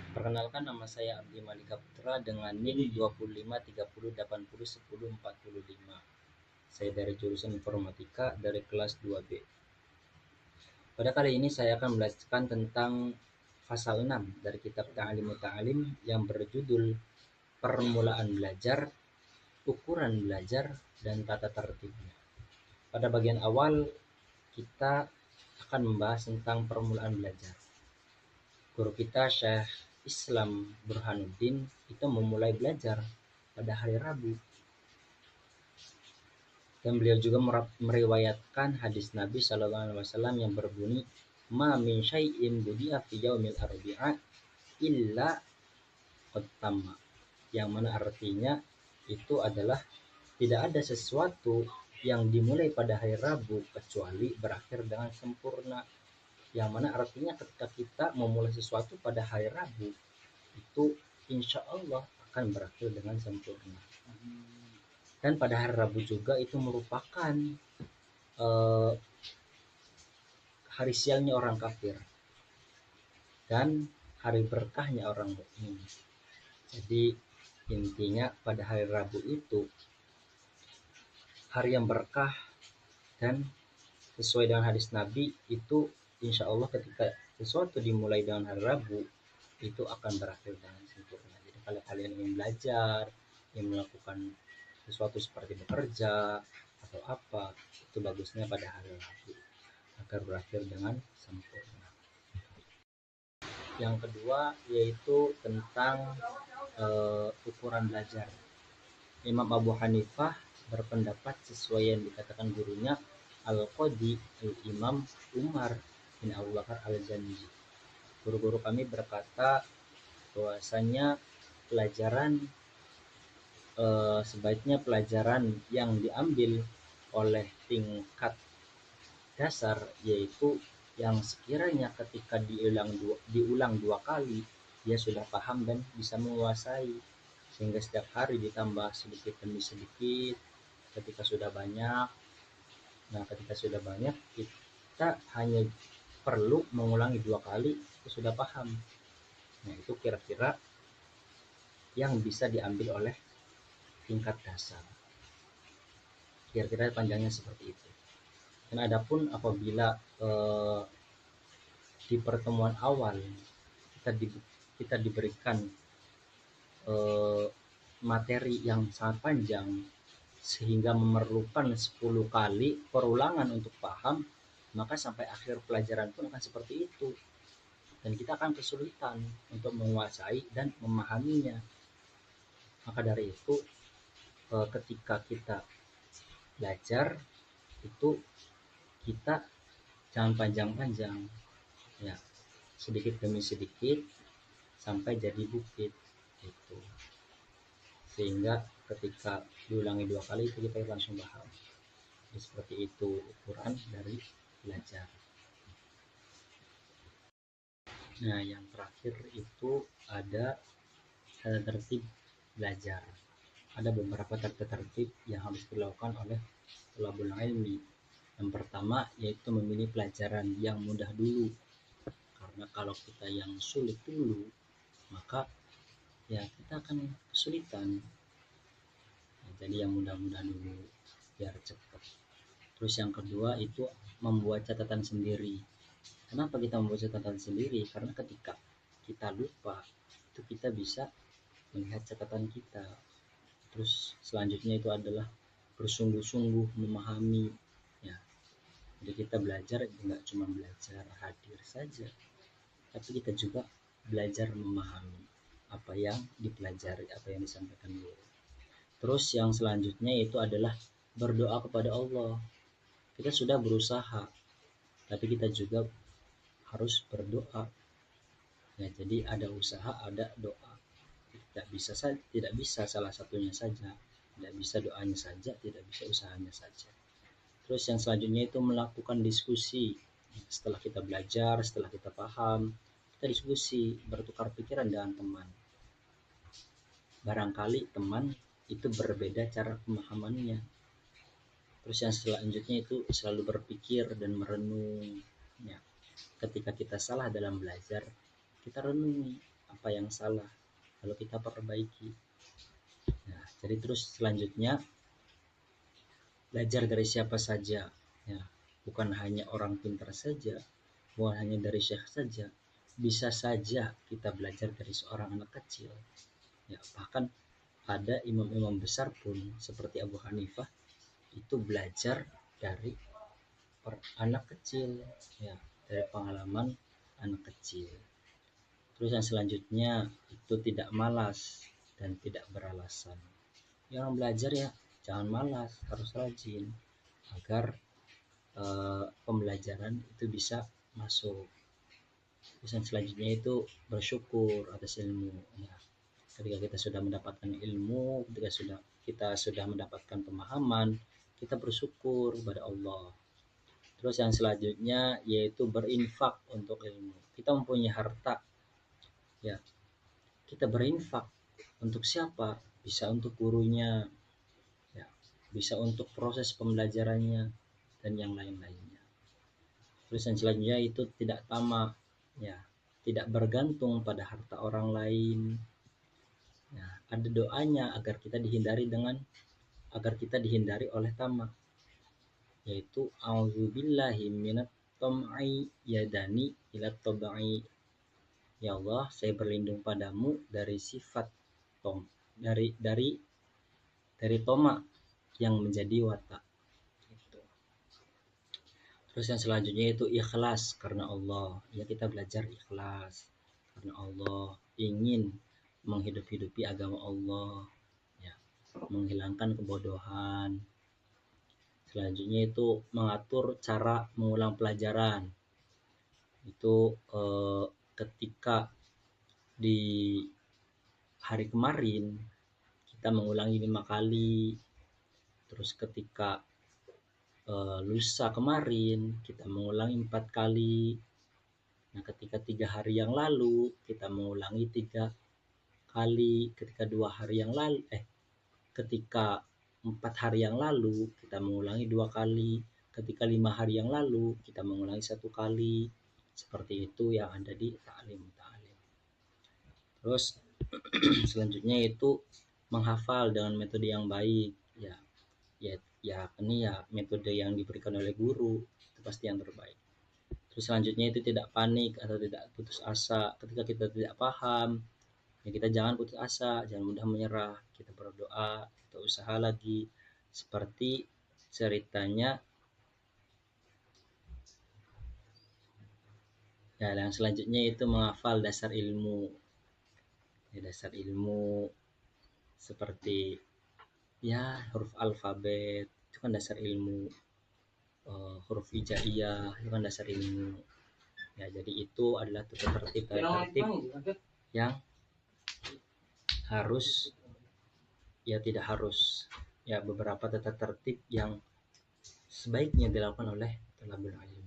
Perkenalkan, nama saya Abdi Malika Putra dengan NIM 2530801045. Saya dari jurusan Informatika dari kelas 2B. Pada kali ini saya akan menjelaskan tentang pasal 6 dari kitab Ta'alim Ta'alim yang berjudul Permulaan Belajar, Ukuran Belajar, dan Tata Tertibnya. Pada bagian awal kita akan membahas tentang permulaan belajar. Guru kita Syekh Islam Burhanuddin itu memulai belajar pada hari Rabu, dan beliau juga meriwayatkan hadis Nabi SAW yang berbunyi, "Ma min syai'in budi'a fi yaumil arbi'a illa qad tamma," yang mana artinya itu adalah tidak ada sesuatu yang dimulai pada hari Rabu kecuali berakhir dengan sempurna. Yang mana artinya ketika kita memulai sesuatu pada hari Rabu, itu insya Allah akan berakhir dengan sempurna. Dan pada hari Rabu juga itu merupakan hari sialnya orang kafir dan hari berkahnya orang mukmin. Jadi intinya pada hari Rabu itu hari yang berkah, dan sesuai dengan hadis Nabi itu insya Allah ketika sesuatu dimulai dengan hari Rabu itu akan berakhir dengan sempurna. Jadi kalau kalian ingin belajar, ingin melakukan sesuatu seperti bekerja atau apa, itu bagusnya pada hari Rabu agar berakhir dengan sempurna. Yang kedua yaitu tentang ukuran belajar. Imam Abu Hanifah berpendapat sesuai yang dikatakan gurunya Al-Qadi Al-Imam Umar bin Abu Bakar Al-Zanji. Guru-guru kami berkata bahwasanya pelajaran sebaiknya pelajaran yang diambil oleh tingkat dasar yaitu yang sekiranya ketika diulang dua kali dia sudah paham dan bisa menguasai, sehingga setiap hari ditambah sedikit demi sedikit. Ketika sudah banyak, kita hanya perlu mengulangi 2 kali itu sudah paham. Nah, itu kira-kira yang bisa diambil oleh tingkat dasar. Kira-kira panjangnya seperti itu. Dan adapun apabila di pertemuan awal kita diberikan materi yang sangat panjang sehingga memerlukan 10 kali perulangan untuk paham, maka sampai akhir pelajaran pun akan seperti itu, dan kita akan kesulitan untuk menguasai dan memahaminya. Maka dari itu ketika kita belajar itu kita jangan panjang-panjang ya, sedikit demi sedikit sampai jadi bukit itu, sehingga ketika diulangi 2 kali itu kita langsung paham. Jadi seperti itu ukuran dari belajar. Nah, yang terakhir itu ada tata tertib belajar. Ada beberapa tata tertib yang harus dilakukan oleh thalabul ilmi. Yang pertama yaitu memilih pelajaran yang mudah dulu, karena kalau kita yang sulit dulu maka ya kita akan kesulitan. Nah, jadi yang mudah-mudah dulu biar cepat. Terus yang kedua itu membuat catatan sendiri. Kenapa kita membuat catatan sendiri? Karena ketika kita lupa itu kita bisa melihat catatan kita. Terus selanjutnya itu adalah bersungguh-sungguh memahami ya. Jadi kita belajar nggak cuma belajar hadir saja, tapi kita juga belajar memahami apa yang dipelajari, apa yang disampaikan guru. Terus yang selanjutnya itu adalah berdoa kepada Allah. Kita sudah berusaha, tapi kita juga harus berdoa. Ya, jadi ada usaha, ada doa. Tidak bisa salah satunya saja. Tidak bisa doanya saja, tidak bisa usahanya saja. Terus yang selanjutnya itu melakukan diskusi. Setelah kita belajar, setelah kita paham, kita diskusi, bertukar pikiran dengan teman. Barangkali teman itu berbeda cara pemahamannya. Terus yang selanjutnya itu selalu berpikir dan merenung ya. Ketika kita salah dalam belajar, kita renungi apa yang salah, lalu kita perbaiki. Nah, jadi terus selanjutnya belajar dari siapa saja, ya, bukan hanya orang pintar saja, bukan hanya dari syekh saja, bisa saja kita belajar dari seorang anak kecil, ya. Bahkan ada imam-imam besar pun seperti Abu Hanifah itu belajar dari anak kecil, ya, dari pengalaman anak kecil. Terus yang selanjutnya itu tidak malas dan tidak beralasan. Yang belajar ya jangan malas, harus rajin agar pembelajaran itu bisa masuk. Terus yang selanjutnya itu bersyukur atas ilmu, ya. Ketika kita sudah mendapatkan ilmu, ketika kita sudah mendapatkan pemahaman, kita bersyukur kepada Allah. Terus yang selanjutnya yaitu berinfak untuk ilmu. Kita mempunyai harta, ya, kita berinfak untuk siapa? Bisa untuk gurunya, ya, bisa untuk proses pembelajarannya dan yang lain-lainnya. Terus yang selanjutnya itu tidak tamak, ya, tidak bergantung pada harta orang lain. Nah, ada doanya agar kita dihindari oleh tamak, yaitu auzubillahi minat tam'i yadani ila tabai. Ya Allah, saya berlindung padamu dari sifat dari tomak yang menjadi watak. Gitu. Terus yang selanjutnya itu ikhlas karena Allah. Ya, kita belajar ikhlas karena Allah, ingin menghidupi agama Allah, ya, menghilangkan kebodohan. Selanjutnya itu mengatur cara mengulang pelajaran. Itu ketika di hari kemarin kita mengulangi 5 kali, terus ketika lusa kemarin kita mengulangi 4 kali. Nah, ketika 3 hari yang lalu kita mengulangi 3 kali, ketika 4 hari yang lalu kita mengulangi 2 kali, ketika 5 hari yang lalu kita mengulangi 1 kali. Seperti itu yang ada di ta'lim. Terus selanjutnya itu menghafal dengan metode yang baik, ya. Ini ya metode yang diberikan oleh guru, itu pasti yang terbaik. Terus selanjutnya itu tidak panik atau tidak putus asa ketika kita tidak paham. Ya, kita jangan putus asa, jangan mudah menyerah, kita berdoa, kita usaha lagi. Seperti ceritanya, ya, yang selanjutnya itu menghafal dasar ilmu, ya, dasar ilmu seperti, ya, huruf alfabet itu kan dasar ilmu, huruf hijaiyah itu kan dasar ilmu, ya. Jadi itu adalah tertib yang harus, ya, tidak harus, ya, beberapa tata tertib yang sebaiknya dilakukan oleh thalabul ilm.